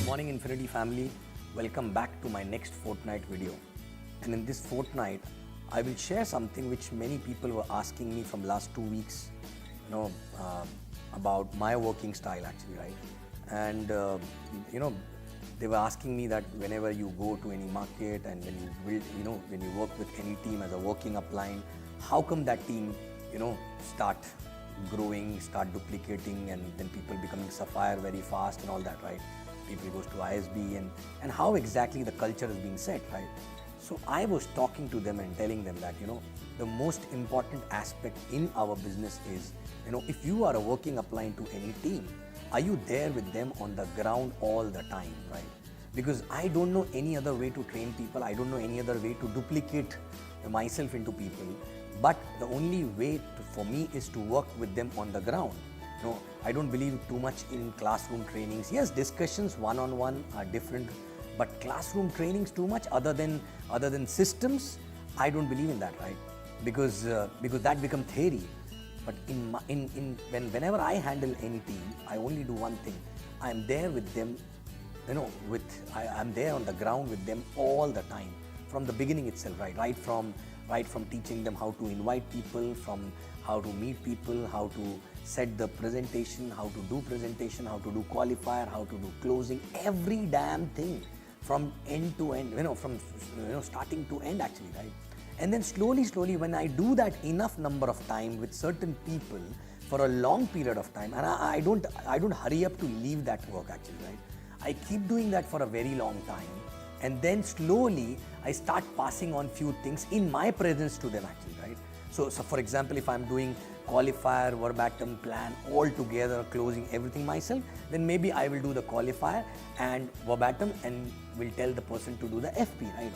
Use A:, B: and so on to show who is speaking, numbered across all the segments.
A: morning Infinity family, welcome back to my next fortnight video. And in this fortnight, I will share something which many people were asking me from last 2 weeks, about my working style actually, right? And they were asking me that whenever you go to any market and when you build, when you work with any team as a working upline, how come that team, start growing, start duplicating, and then people becoming sapphire very fast and all that, right? People goes to ISB and how exactly the culture is being set, right? So I was talking to them and telling them that, the most important aspect in our business is, if you are a working upline to any team, are you there with them on the ground all the time, right? Because I don't know any other way to train people. I don't know any other way to duplicate myself into people. But the only way for me is to work with them on the ground. I don't believe too much in classroom trainings. Yes, discussions one-on-one are different, but classroom trainings too much other than systems, I don't believe in that, right? Because that becomes theory. But whenever I handle any team, I only do one thing. I am there with them, I'm there on the ground with them all the time, from the beginning itself, right? Right from teaching them how to invite people, from how to meet people, how to set the presentation, how to do presentation, how to do qualifier, how to do closing, every damn thing from end to end, from starting to end actually, right? And then slowly, when I do that enough number of time with certain people for a long period of time, and I don't hurry up to leave that work actually, right? I keep doing that for a very long time. And then slowly, I start passing on few things in my presence to them actually, right? So for example, if I'm doing qualifier, verbatim, plan, all together, closing everything myself, then maybe I will do the qualifier and verbatim and will tell the person to do the FP, right?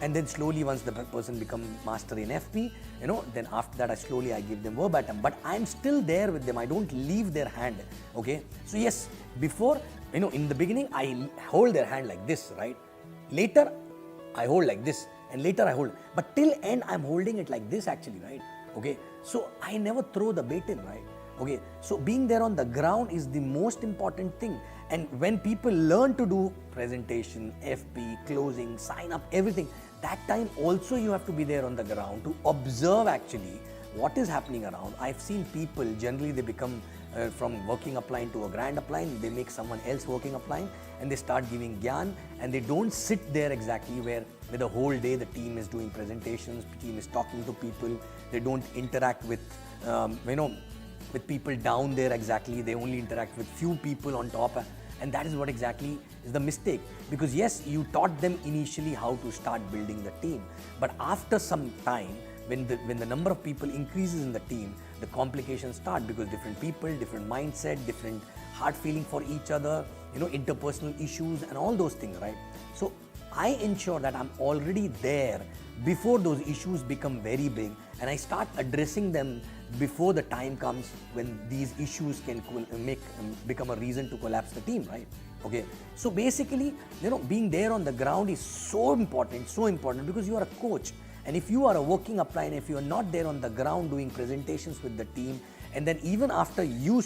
A: And then slowly, once the person become master in FP, then after that, I give them verbatim. But I'm still there with them. I don't leave their hand, okay? So yes, before, in the beginning, I hold their hand like this, right? Later, I hold like this, and later I hold. But till end, I'm holding it like this actually, right? Okay, so I never throw the bait in, right? Okay, so being there on the ground is the most important thing. And when people learn to do presentation, FP, closing, sign up, everything, that time also you have to be there on the ground to observe actually what is happening around. I've seen people, generally they become from working upline to a grand upline, they make someone else working upline and they start giving gyan, and they don't sit there exactly where the whole day the team is doing presentations, team is talking to people, they don't interact with, with people down there exactly, they only interact with few people on top. And that is what exactly is the mistake. Because yes, you taught them initially how to start building the team, but after some time, when the number of people increases in the team, the complications start because different people, different mindset, different hard feeling for each other, interpersonal issues and all those things, right? So I ensure that I'm already there before those issues become very big, and I start addressing them before the time comes when these issues can become a reason to collapse the team, right? Okay, so basically, being there on the ground is so important because you are a coach. And if you are a working upline, if you are not there on the ground doing presentations with the team, and then even after you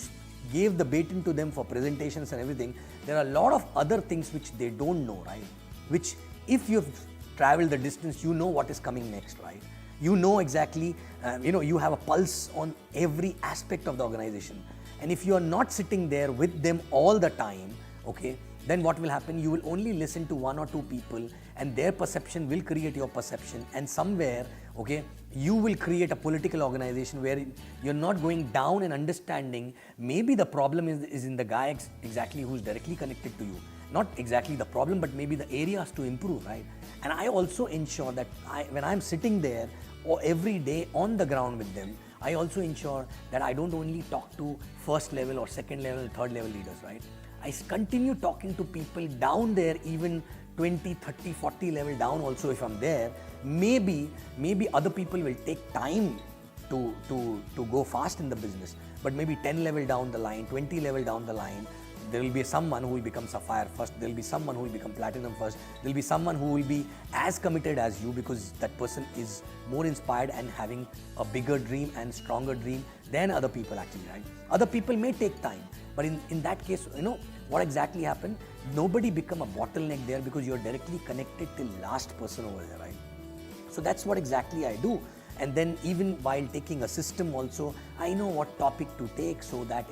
A: gave the baton to them for presentations and everything, there are a lot of other things which they don't know, right? Which if you've traveled the distance, you know what is coming next, right? You know exactly, you have a pulse on every aspect of the organization. And if you are not sitting there with them all the time, okay, then what will happen? You will only listen to one or two people and their perception will create your perception, and somewhere, okay, you will create a political organization where you're not going down and understanding maybe the problem is in the guy exactly who's directly connected to you. Not exactly the problem, but maybe the areas to improve, right? And I also ensure that when I'm sitting there or every day on the ground with them, I also ensure that I don't only talk to first level or second level, third level leaders, right? I continue talking to people down there, even 20, 30, 40 level down also if I'm there. Maybe other people will take time to go fast in the business, but maybe 10 level down the line, 20 level down the line, there will be someone who will become sapphire first, there will be someone who will become platinum first, there will be someone who will be as committed as you because that person is more inspired and having a bigger dream and stronger dream than other people actually, right? Other people may take time, but in that case, what exactly happened? Nobody become a bottleneck there because you're directly connected till last person over there, right? So that's what exactly I do. And then even while taking a system also, I know what topic to take, so that,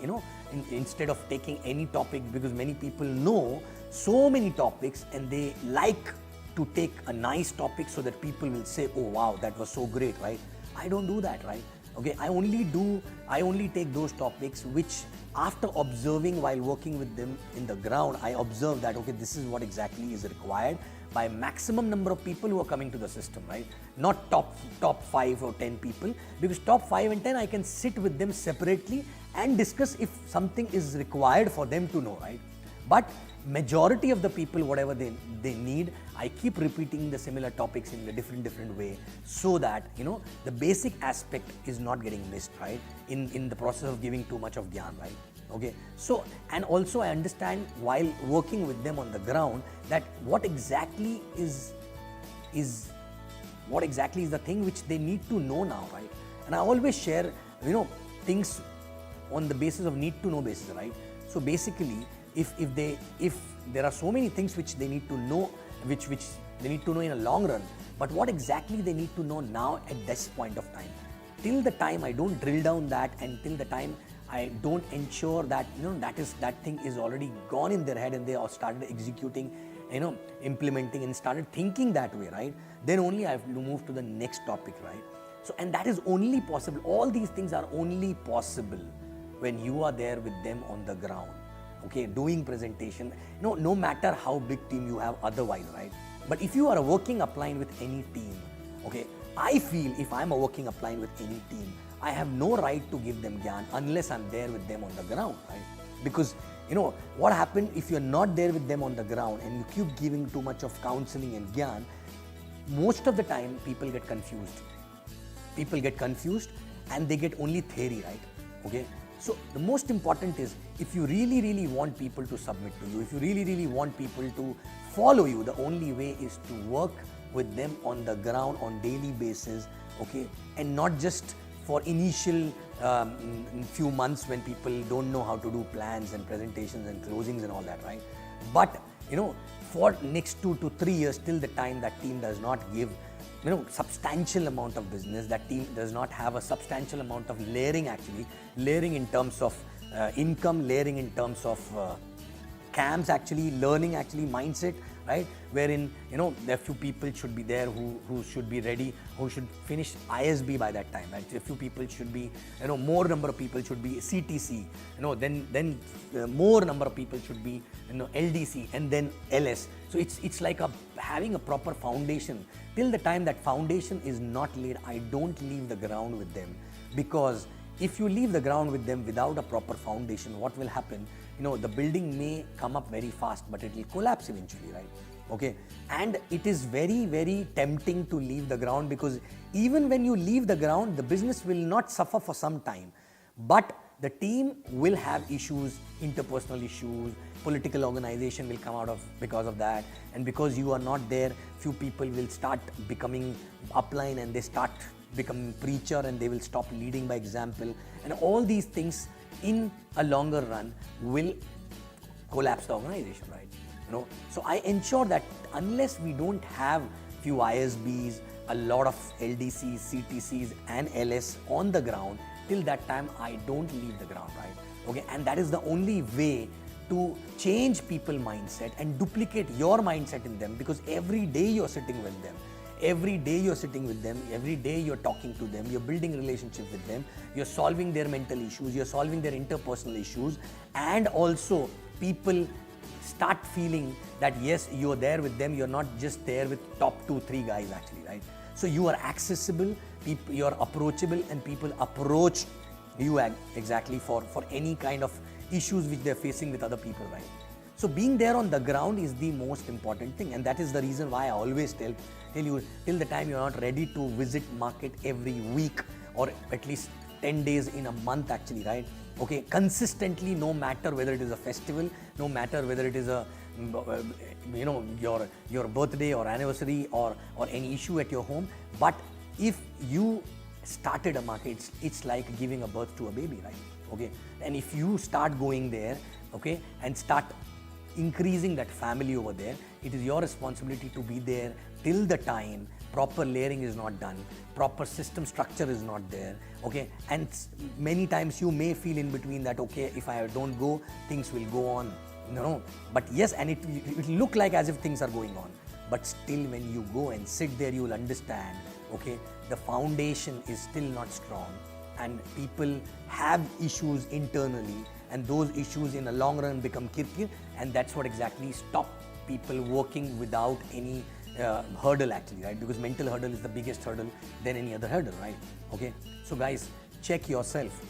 A: instead of taking any topic, because many people know so many topics and they like to take a nice topic so that people will say, oh wow, that was so great, right? I don't do that, right? Okay, I only take those topics which, after observing while working with them in the ground, I observe that, okay, this is what exactly is required by maximum number of people who are coming to the system, right? Not top 5 or 10 people, because top 5 and 10 I can sit with them separately and discuss if something is required for them to know, right? But majority of the people, whatever they need, I keep repeating the similar topics in a different way, so that the basic aspect is not getting missed, right? In the process of giving too much of gyan, right? Okay, so, and also I understand while working with them on the ground that what exactly is the thing which they need to know now, right? And I always share things on the basis of need to know basis, right? So basically, if there are so many things which they need to know, which they need to know in a long run, but what exactly they need to know now at this point of time, till the time I don't drill down that, and till the time I don't ensure that that thing is already gone in their head and they all started executing, implementing and started thinking that way, right? Then only I have to move to the next topic, right? So, and that is only possible. All these things are only possible when you are there with them on the ground. Okay, doing presentation, no matter how big team you have otherwise, right? But if you are a working upline with any team, okay, I feel if I'm a working upline with any team, I have no right to give them gyan unless I'm there with them on the ground, right? Because, what happened if you're not there with them on the ground and you keep giving too much of counseling and gyan, most of the time people get confused. People get confused and they get only theory, right? Okay. So the most important is, if you really want people to submit to you, if you really want people to follow you, the only way is to work with them on the ground on daily basis, okay? And not just for initial few months when people don't know how to do plans and presentations and closings and all that, right? But, for next 2 to 3 years, till the time that team does not give substantial amount of business, that team does not have a substantial amount of layering in terms of income, layering in terms of camps, learning mindset, right? Wherein, there are few people should be there who should be ready, who should finish ISB by that time, right? A few people should be, more number of people should be CTC, then more number of people should be, LDC and then LS. So it's like having a proper foundation. Till the time that foundation is not laid, I don't leave the ground with them, because if you leave the ground with them without a proper foundation, what will happen? The building may come up very fast, but it will collapse eventually, right? Okay, and it is very tempting to leave the ground, because even when you leave the ground, the business will not suffer for some time, but the team will have issues, interpersonal issues, political organization will come out of because of that, and because you are not there, few people will start becoming upline and they start becoming preacher and they will stop leading by example, and all these things in a longer run will collapse the organization, right? So I ensure that unless we don't have few ISBs, a lot of LDCs, CTCs and LS on the ground, till that time I don't leave the ground, right? Okay, and that is the only way to change people's mindset and duplicate your mindset in them, because every day you're sitting with them. Every day you're sitting with them, every day you're talking to them, you're building relationship with them, you're solving their mental issues, you're solving their interpersonal issues, and also people start feeling that yes, you're there with them, you're not just there with top 2-3 guys right? So you are accessible, you're approachable, and people approach you exactly for any kind of issues which they're facing with other people, right? So being there on the ground is the most important thing, and that is the reason why I always tell you, till the time you're not ready to visit market every week or at least 10 days in a month right? Okay, consistently, no matter whether it is a festival, no matter whether it is a your birthday or anniversary or any issue at your home, but if you started a market, it's like giving a birth to a baby, right? Okay, and if you start going there, okay, and start increasing that family over there, it is your responsibility to be there till the time proper layering is not done, proper system structure is not there, okay, and many times you may feel in between that, okay, if I don't go, things will go on, but yes, and it will look like as if things are going on, but still when you go and sit there, you will understand, okay, the foundation is still not strong, and people have issues internally, and those issues in the long run become kirkir, and that's what exactly stop people working without any hurdle actually, right? Because mental hurdle is the biggest hurdle than any other hurdle, right? Okay, so guys, check yourself,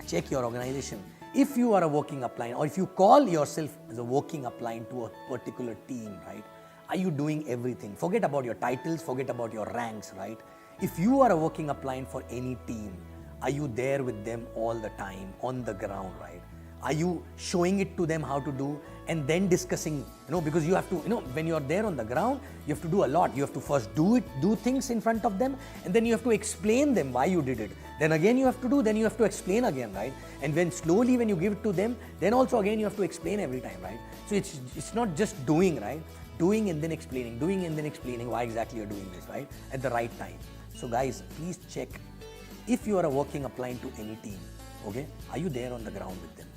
A: check your organization. If you are a working upline, or if you call yourself as a working upline to a particular team, right? Are you doing everything? Forget about your titles, forget about your ranks, right? If you are a working upline for any team, are you there with them all the time on the ground, right? Are you showing it to them how to do and then discussing, because you have to, when you're there on the ground, you have to do a lot. You have to first do things in front of them, and then you have to explain them why you did it. Then again you have to do, then you have to explain again, right? And when slowly when you give it to them, then also again you have to explain every time, right? So it's not just doing, right? Doing and then explaining, why exactly you're doing this, right? At the right time. So guys, please check if you are a working upline to any team, okay? Are you there on the ground with them?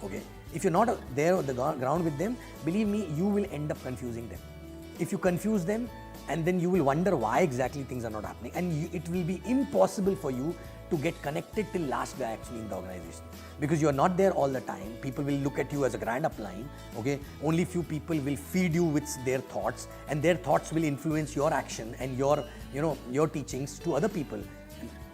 A: Okay, if you're not there on the ground with them, believe me, you will end up confusing them. If you confuse them, and then you will wonder why exactly things are not happening, and it will be impossible for you to get connected till last guy actually in the organization, because you are not there all the time. People will look at you as a grand upline, okay? Only few people will feed you with their thoughts, and their thoughts will influence your action and your teachings to other people.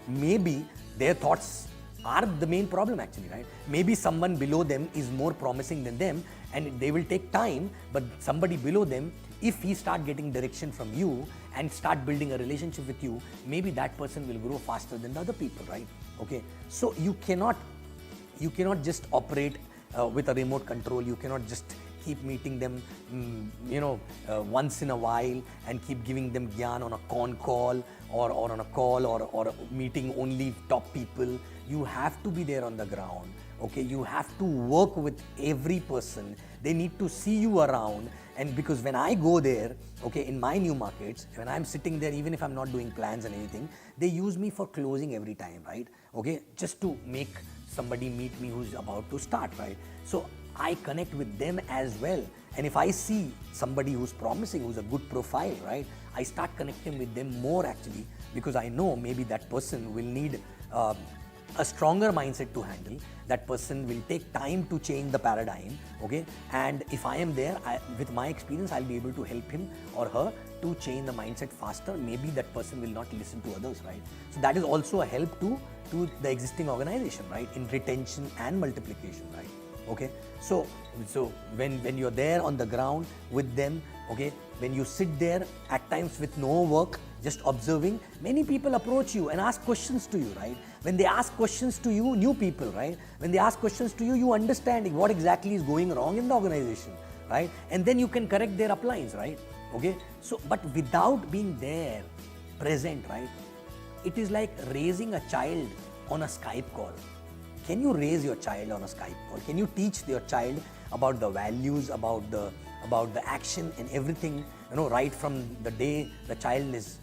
A: Maybe their thoughts are the main problem actually, right? Maybe someone below them is more promising than them, and they will take time, but somebody below them, if he start getting direction from you and start building a relationship with you, maybe that person will grow faster than the other people, right? Okay, so you cannot just operate with a remote control. You cannot just keep meeting them, once in a while and keep giving them gyan on a con call or on a call or meeting only top people. You have to be there on the ground, okay? You have to work with every person. They need to see you around, and because when I go there, okay, in my new markets, when I'm sitting there, even if I'm not doing plans and anything, they use me for closing every time, right? Okay, just to make somebody meet me who's about to start, right? So I connect with them as well. And if I see somebody who's promising, who's a good profile, right, I start connecting with them more actually, because I know maybe that person will need a stronger mindset to handle. That person will take time to change the paradigm, okay? And if I am there, with my experience, I'll be able to help him or her to change the mindset faster. Maybe that person will not listen to others, right? So that is also a help to the existing organization, right? In retention and multiplication, right? Okay, so when you're there on the ground with them, okay, when you sit there at times with no work, just observing, many people approach you and ask questions to you, right? When they ask questions to you, new people, right? When they ask questions to you, you understand what exactly is going wrong in the organization, right? And then you can correct their uplines, right? Okay, so but without being there, present, right? It is like raising a child on a Skype call. Can you raise your child on a Skype call? Can you teach your child about the values, about the action and everything, right from the day the child is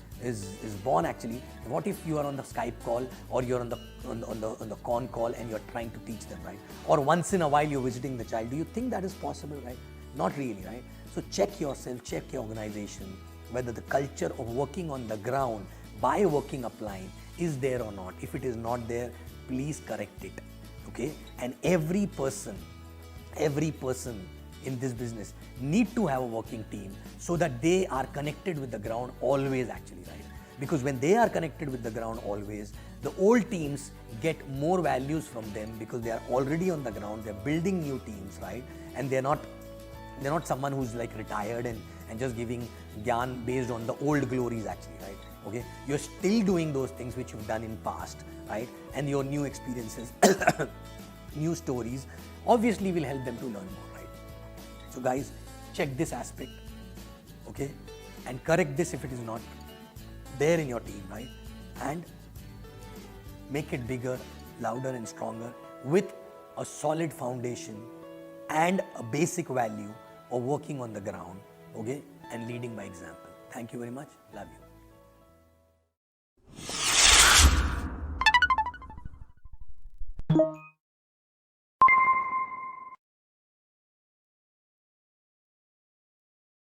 A: born actually? What if you are on the Skype call, or you're on the con call and you're trying to teach them, right? Or once in a while you're visiting the child. Do you think that is possible, right? Not really, right? So check yourself, check your organization, whether the culture of working on the ground by a working upline is there or not. If it is not there, please correct it, okay? And every person in this business need to have a working team so that they are connected with the ground always actually, right? Because when they are connected with the ground always, the old teams get more values from them because they are already on the ground, they're building new teams, right? And they're not someone who's like retired and just giving gyan based on the old glories actually, right? Okay, you're still doing those things which you've done in past, right? And your new experiences, new stories obviously will help them to learn more, right? So guys, check this aspect, okay? And correct this if it is not there in your team, right? And make it bigger, louder and stronger with a solid foundation and a basic value of working on the ground, okay, and leading by example. Thank you very much. Love you.